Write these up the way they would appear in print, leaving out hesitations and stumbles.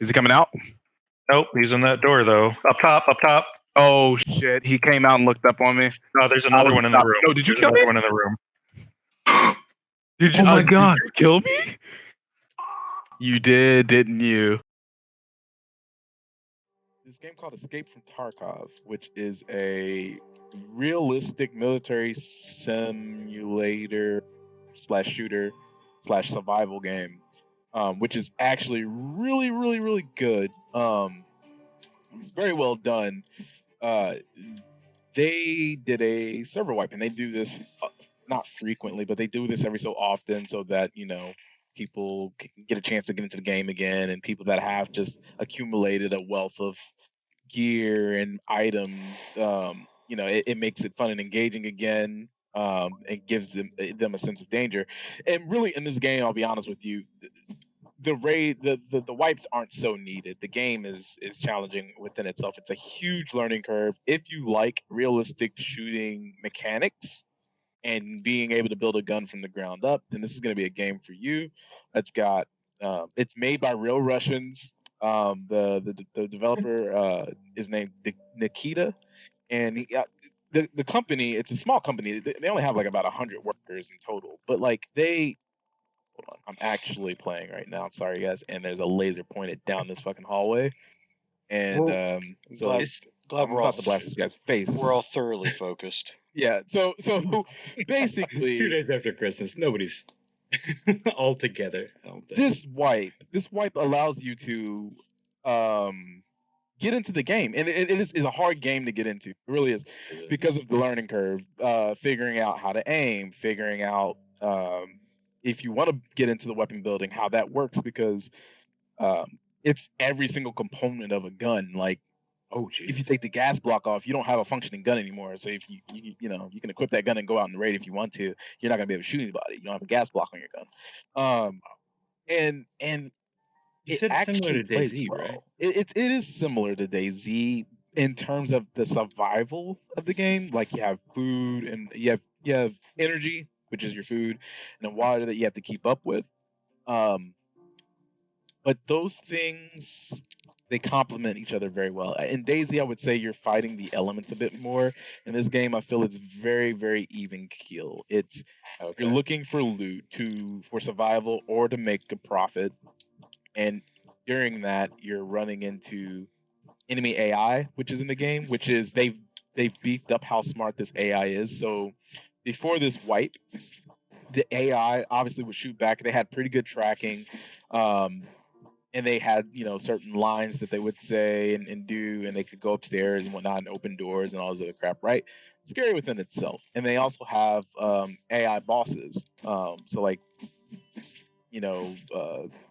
Is he coming out? Nope, he's in that door though. Up top, up top. Oh shit! He came out and looked up on me. No, there's I another was one in the stopped. room. No, did you There's kill another me? one in the room. Did you? Oh my god! Did you kill me? You did, didn't you? This game called Escape from Tarkov, which is a realistic military simulator slash shooter slash survival game, which is actually really, really, really good. Very well done. Uh, they did a server wipe, and they do this not frequently, but they do this every so often, so that people get a chance to get into the game again, and people that have just accumulated a wealth of gear and items. It makes it fun and engaging again. And gives them a sense of danger. And really, in this game, I'll be honest with you, the wipes aren't so needed. The game is challenging within itself. It's a huge learning curve. If you like realistic shooting mechanics and being able to build a gun from the ground up, then this is going to be a game for you. It's made by real Russians. The developer is named Nikita, and the company. It's a small company. They only have like about 100 workers in total, but like they. Hold on, I'm actually playing right now. Sorry guys, and there's a laser pointed down this fucking hallway, and Well, so Glad I'm about to blast this guy's face. we're all thoroughly focused. Yeah. So it's basically, 2 days after Christmas. Nobody's all together. I don't think. this wipe allows you to get into the game, and it is a hard game to get into. It really is, because of the learning curve, figuring out how to aim, figuring out if you want to get into the weapon building, how that works, because it's every single component of a gun. Like, Oh, if you Jesus. take the gas block off, you don't have a functioning gun anymore. So if you can equip that gun and go out in the raid if you want to, you're not gonna be able to shoot anybody. You don't have a gas block on your gun. And You it said it's similar actually to plays DayZ, well. right? It is similar to DayZ in terms of the survival of the game. Like, you have food, and you have energy, which is your food, and then water that you have to keep up with. Um, but those things, they complement each other very well. In DayZ, I would say you're fighting the elements a bit more. In this game, I feel it's very, very even keel. It's Okay. You're looking for loot for survival or to make a profit, and during that, you're running into enemy AI, which is in the game, which is they've beefed up how smart this AI is. So before this wipe, the AI obviously would shoot back. They had pretty good tracking. Um, and they had certain lines that they would say and do, and they could go upstairs and whatnot and open doors and all this other crap, right? Scary within itself. And they also have AI bosses, so like,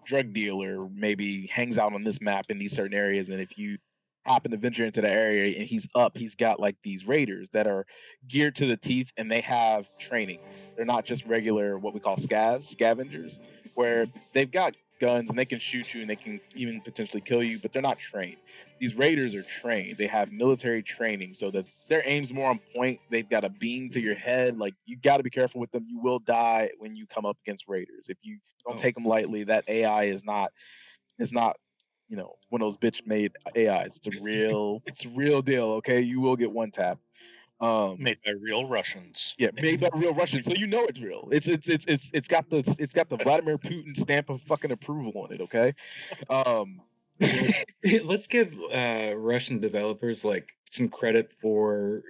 drug dealer maybe hangs out on this map in these certain areas, and if you happen to venture into the area and he's got like these raiders that are geared to the teeth, and they have training. They're not just regular what we call scavengers, where they've got guns and they can shoot you and they can even potentially kill you, but they're not trained. These raiders are trained. They have military training, so that their aim's more on point. They've got a beam to your head. Like, you got to be careful with them. You will die when you come up against raiders. If you don't take them lightly, that AI is not one of those bitch made AIs. It's a real deal. Okay, you will get one tap. Made by real Russians. Yeah, made by real Russians, so you know it's real. It's got the Vladimir Putin stamp of fucking approval on it. Okay. Um, Let's give Russian developers like some credit for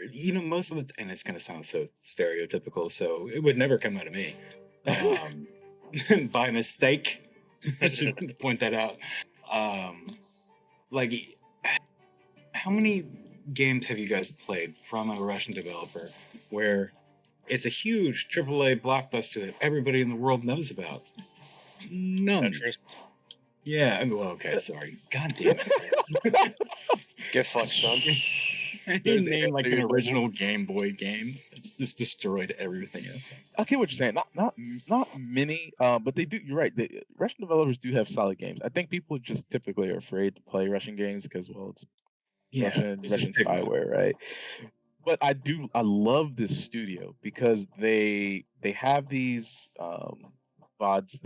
most of the and it's gonna sound so stereotypical, so it would never come out of me. By mistake. I should point that out. Like, how many games have you guys played from a Russian developer where it's a huge AAA blockbuster that everybody in the world knows about? None. Tetris. Yeah, well, okay, sorry. God damn it. Get fucked, son. I There's didn't name like an Alien original Game Boy game. It's just destroyed everything else. I get what you're saying. Not many, but they do. You're right. Russian developers do have solid games. I think people just typically are afraid to play Russian games because, well, it's Yeah, Russian it's a Russian stigma. spyware, right? But I love this studio because they have these VODs.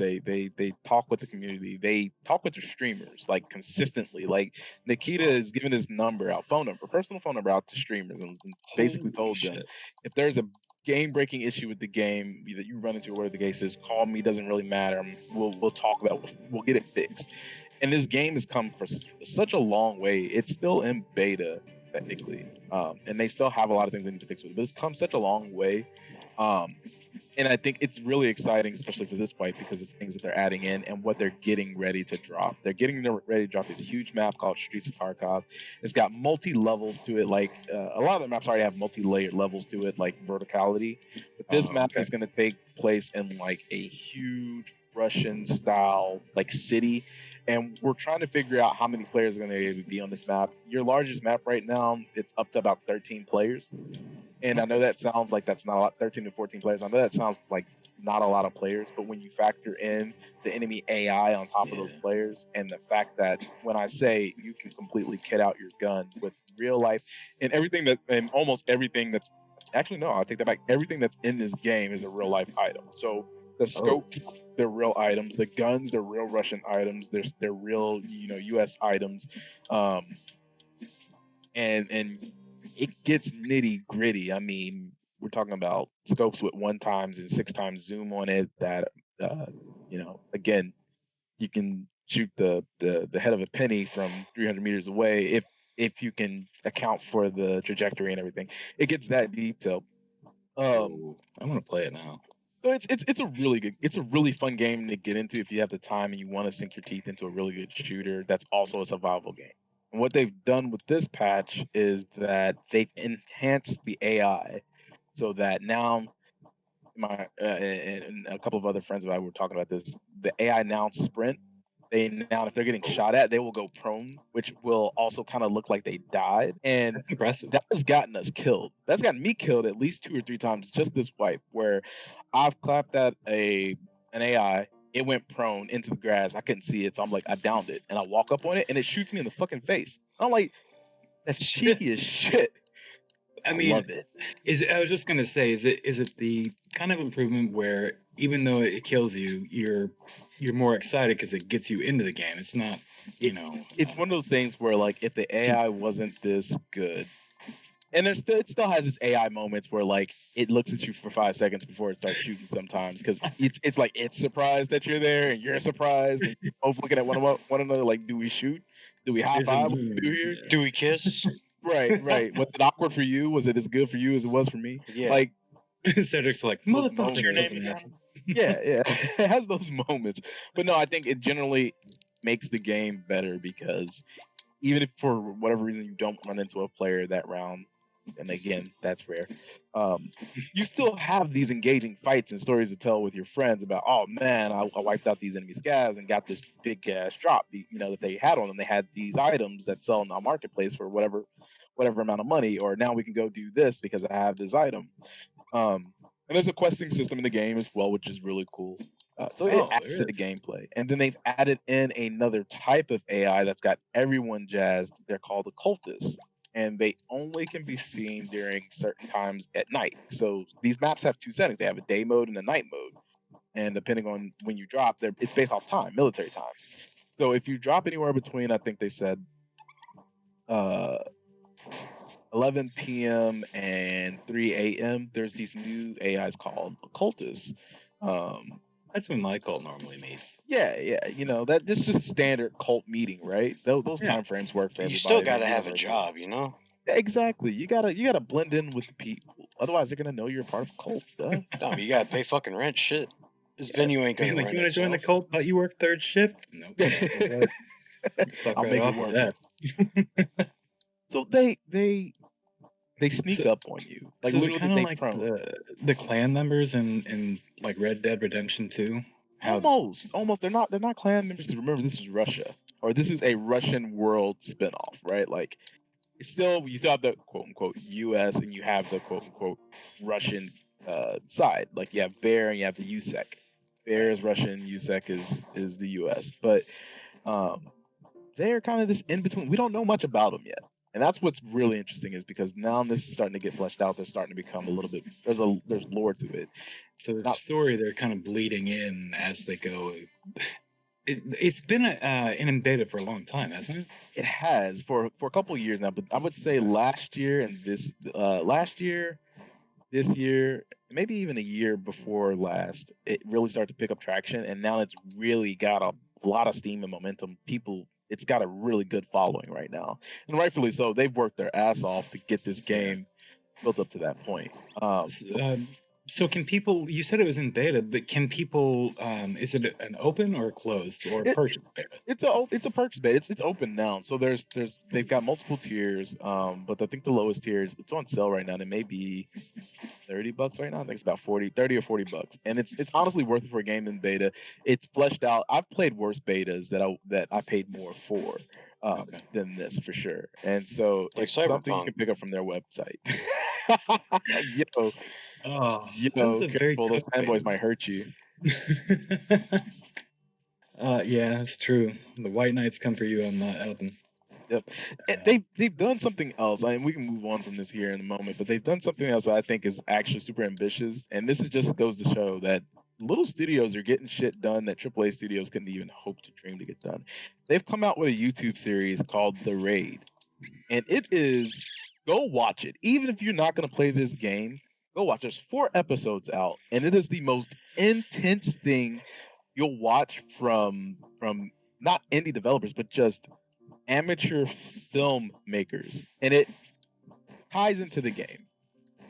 They talk with the community. They talk with their streamers like consistently. Like Nikita has given his number out, personal phone number out to streamers, and basically Holy told them shit. if there's a game-breaking issue with the game that you run into or whatever the case is, call me. Doesn't really matter. We'll talk about it. We'll get it fixed. And this game has come for such a long way. It's still in beta technically, and they still have a lot of things they need to fix with it. But it's come such a long way. And I think it's really exciting, especially for this fight, because of things that they're adding in and what they're getting ready to drop. They're getting ready to drop this huge map called Streets of Tarkov. It's got multi-levels to it. Like a lot of the maps already have multi-layered levels to it, like verticality. But this map is going to take place in like a huge Russian-style like city, and we're trying to figure out how many players are going to be on this map. Your largest map right now, it's up to about 13 players. And I know that sounds like that's not a lot, 13 to 14 players. I know that sounds like not a lot of players, but when you factor in the enemy AI on top of those players and the fact that when I say you can completely kit out your gun with real life and everything that, and almost everything that's, actually, no, I'll take that back. Everything that's in this game is a real life item. So the scopes, they're real items. The guns, they're real Russian items. They're real, U.S. items. And it gets nitty gritty. I mean, we're talking about scopes with 1x and 6x zoom on it. That again, you can shoot the head of a penny from 300 meters away if you can account for the trajectory and everything. It gets that detailed. I'm gonna play it now. So it's a really fun game to get into if you have the time and you want to sink your teeth into a really good shooter that's also a survival game. And what they've done with this patch is that they've enhanced the AI so that now my and a couple of other friends of mine were talking about this. The AI now sprint. They now, if they're getting shot at, they will go prone, which will also kind of look like they died. And That's impressive. that has gotten us killed. That's gotten me killed at least 2 or 3 times just this wipe, where I've clapped at an AI. It went prone into the grass. I couldn't see it, so I'm like, I downed it, and I walk up on it, and it shoots me in the fucking face. I'm like, that's cheeky as shit. I mean, love it. I was just gonna say, is it the kind of improvement where even though it kills you, you're more excited because it gets you into the game. It's not, It's one of those things where like if the AI wasn't this good, and it still has its AI moments where like it looks at you for 5 seconds before it starts shooting sometimes because it's like it's surprised that you're there and you're surprised and you're both looking at one another like, do we shoot? Do we high There's a five? What do we moment, do here? yeah. Do we kiss? Right. Was it awkward for you? Was it as good for you as it was for me? Yeah. Like Cedric's like, those motherfucker. moments- your name doesn't again? happen. yeah, it has those moments. But no, I think it generally makes the game better because even if for whatever reason you don't run into a player that round, and again, that's rare, you still have these engaging fights and stories to tell with your friends about, oh man, I wiped out these enemy scavs and got this big ass drop, that they had on them. They had these items that sell in the marketplace for whatever amount of money, or now we can go do this because I have this item. And there's a questing system in the game as well, which is really cool. So it adds to the gameplay. And then they've added in another type of AI that's got everyone jazzed. They're called occultists. And they only can be seen during certain times at night. So these maps have 2 settings. They have a day mode and a night mode. And depending on when you drop, it's based off time, military time. So if you drop anywhere between, I think they said, 11 p.m. and 3 a.m., there's these new AIs called occultists. That's when my cult normally meets. Yeah, that's just standard cult meeting, right? Those time frames work for everybody. You still They're gotta have a universal. job, you know? Yeah, exactly. You gotta blend in with the people. Otherwise, they're gonna know you're a part of a cult. Duh. No, you gotta pay fucking rent. Shit, this venue ain't gonna Like, rent you want to join the itself. cult, but you work third shift? Nope. Fuck I'll right make off it with work. that. So they sneak up on you. Like So is it literally, kind of they like prone. the clan members in like Red Dead Redemption 2? Almost. They're not clan members. Remember, this is Russia, or this is a Russian world spinoff, right? Like, you still have the quote unquote U.S. and you have the quote unquote Russian side. Like, you have Bear and you have the USEC. Bear is Russian, USEC is the U.S. But they're kind of this in between. We don't know much about them yet. And that's what's really interesting is because now this is starting to get fleshed out. They're starting to become a little bit. There's lore to it. So the Not- story they're kind of bleeding in as they go. It's been in beta for a long time, hasn't it? It has for a couple of years now, but I would say last year and this year, maybe even a year before last, it really started to pick up traction, and now it's really got a lot of steam and momentum. It's got a really good following right now, and rightfully so. They've worked their ass off to get this game built up to that point. So can people? You said it was in beta, but can people? Is it an open or a closed or a purchase beta? It's a purchase beta. It's open now. So they've got multiple tiers. But I think the lowest tier it's on sale right now. And it may be $30 right now. I think it's about 30 or $40, and it's honestly worth it for a game in beta. It's fleshed out. I've played worse betas that I paid more for than this for sure. And so Like it's something you Cyberpunk. can pick up from their website. Oh, Careful, those fanboys might hurt you. Yeah, that's true. The White Knights come for you on that album. Yep. They've done something else. I mean, we can move on from this here in a moment, but they've done something else that I think is actually super ambitious. And this is just goes to show that little studios are getting shit done that AAA studios couldn't even hope to dream to get done. They've come out with a YouTube series called The Raid, and it is go watch it. Even if you're not going to play this game, go watch. There's 4 episodes out, and it is the most intense thing you'll watch from not indie developers, but just amateur filmmakers, and it ties into the game.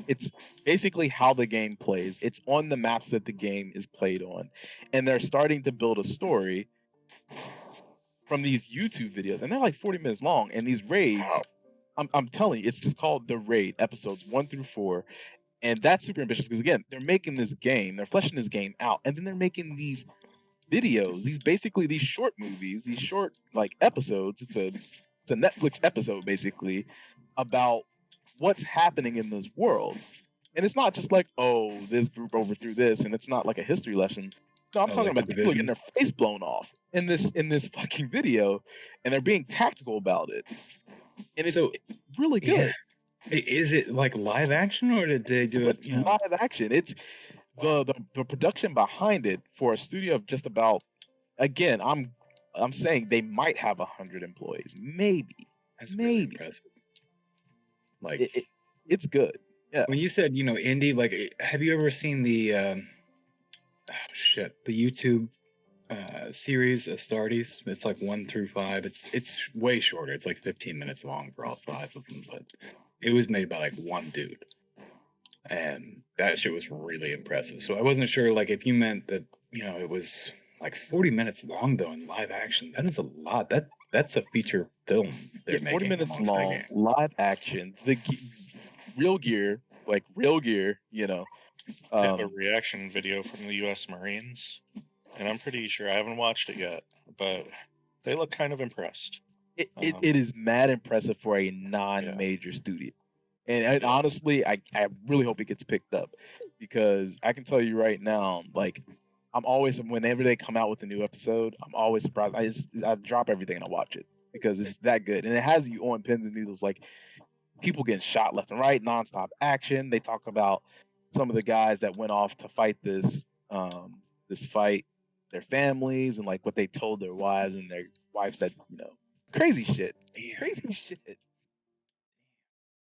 It's basically how the game plays. It's on the maps that the game is played on, and they're starting to build a story from these YouTube videos, and they're like 40 minutes long. And these raids, I'm telling you, it's just called The Raid, episodes 1 through 4, and that's super ambitious because again, they're making this game, they're fleshing this game out, and then they're making these videos, these short movies, these short like episodes. It's a Netflix episode basically about what's happening in this world. And it's not just like, oh, this group overthrew this, and it's not like a history lesson. No, I'm talking like about The people getting Division? their face blown off in this fucking video, and they're being tactical about it. And it's really good. Is it like live action or did they do it? It's live action. It's the production behind it for a studio of just about, again, I'm saying they might have 100 employees, maybe. That's really maybe. impressive. Like it's good. Yeah. when you said indie, like have you ever seen the the YouTube series Astartes? It's like 1 through 5. It's way shorter. It's like 15 minutes long for all 5 of them, but it was made by like one dude, and that shit was really impressive. So I wasn't sure like if you meant that it was like 40 minutes long though in live action. That is a lot. That's a feature film they're making. 40 minutes amongst that long, game. live action, real gear, I have a reaction video from the U.S. Marines, and I'm pretty sure I haven't watched it yet, but they look kind of impressed. It is mad impressive for a non-major studio. And honestly, I really hope it gets picked up, because I can tell you right now, like, I'm always, whenever they come out with a new episode, I'm always surprised. I drop everything and I watch it because it's that good. And it has you on pins and needles, like people getting shot left and right, nonstop action. They talk about some of the guys that went off to fight this fight, their families, and like what they told their wives and their wives that, crazy shit. Crazy shit.